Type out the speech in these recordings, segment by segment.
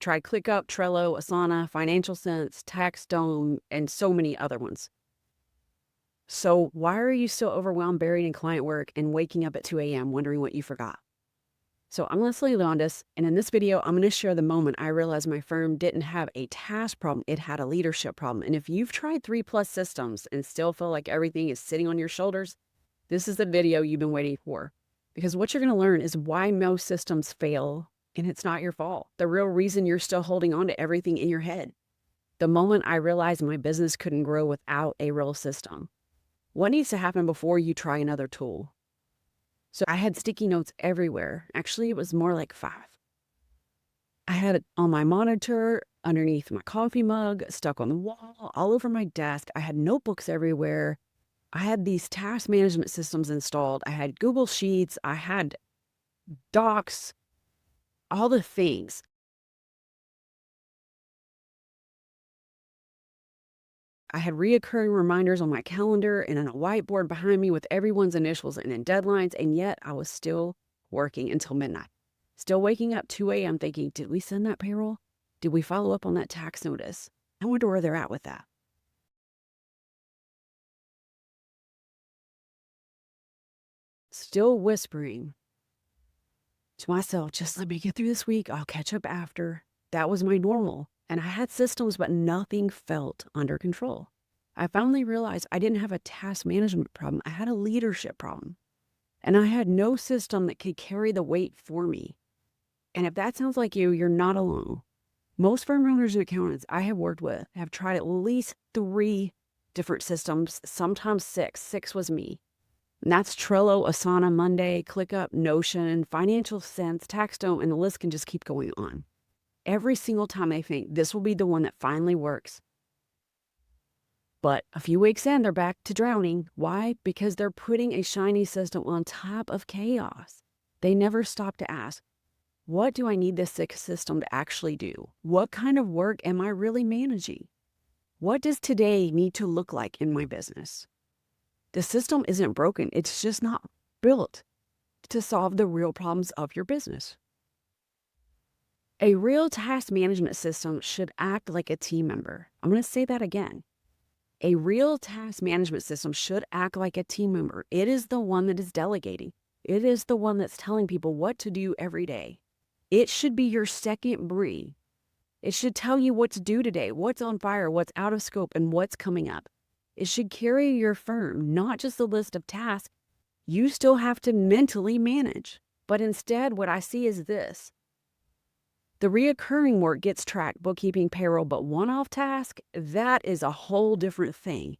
Try ClickUp, Trello, Asana, Financial Sense, TaxDome, and so many other ones. So why are you still overwhelmed, buried in client work, and waking up at 2 a.m. wondering what you forgot? So I'm Leslie Londas, and in this video, I'm going to share the moment I realized my firm didn't have a task problem, it had a leadership problem. And if you've tried 3+ systems and still feel like everything is sitting on your shoulders, this is the video you've been waiting for. Because what you're going to learn is why most systems fail, and it's not your fault. The real reason you're still holding on to everything in your head. The moment I realized my business couldn't grow without a real system. What needs to happen before you try another tool? So I had sticky notes everywhere. Actually, it was more like 5. I had it on my monitor, underneath my coffee mug, stuck on the wall, all over my desk. I had notebooks everywhere. I had these task management systems installed. I had Google Sheets. I had Docs, all the things. I had reoccurring reminders on my calendar and on a whiteboard behind me with everyone's initials and in deadlines, and yet I was still working until midnight. Still waking up 2 a.m. thinking, did we send that payroll? Did we follow up on that tax notice? I wonder where they're at with that. Still whispering to myself, just let me get through this week. I'll catch up after. That was my normal. And I had systems, but nothing felt under control. I finally realized I didn't have a task management problem. I had a leadership problem. And I had no system that could carry the weight for me. And if that sounds like you, you're not alone. Most firm owners and accountants I have worked with have tried at least 3 different systems, sometimes 6. 6 was me. And that's Trello, Asana, Monday, ClickUp, Notion, Financial Sense, TaxDome, and the list can just keep going on. Every single time they think this will be the one that finally works. But a few weeks in, they're back to drowning. Why? Because they're putting a shiny system on top of chaos. They never stop to ask, what do I need this system to actually do? What kind of work am I really managing? What does today need to look like in my business? The system isn't broken. It's just not built to solve the real problems of your business. A real task management system should act like a team member. I'm going to say that again. A real task management system should act like a team member. It is the one that is delegating. It is the one that's telling people what to do every day. It should be your second brain. It should tell you what's due today, what's on fire, what's out of scope, and what's coming up. It should carry your firm, not just a list of tasks you still have to mentally manage. But instead, what I see is this. The reoccurring work gets tracked, bookkeeping, payroll, but one-off task, that is a whole different thing.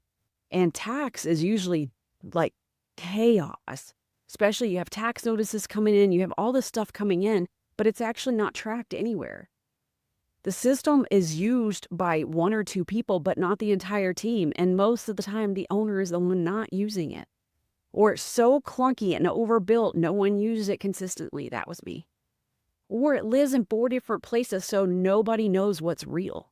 And tax is usually like chaos, especially you have tax notices coming in, you have all this stuff coming in, but it's actually not tracked anywhere. The system is used by 1 or 2 people, but not the entire team. And most of the time, the owner is the one not using it. Or it's so clunky and overbuilt, no one uses it consistently. That was me. Or it lives in 4 different places, so nobody knows what's real.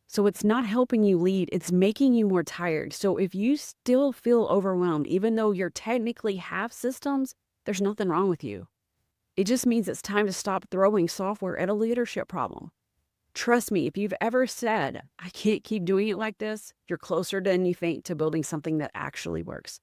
So it's not helping you lead, it's making you more tired. So if you still feel overwhelmed, even though you technically have systems, there's nothing wrong with you. It just means it's time to stop throwing software at a leadership problem. Trust me, if you've ever said, I can't keep doing it like this, you're closer than you think to building something that actually works.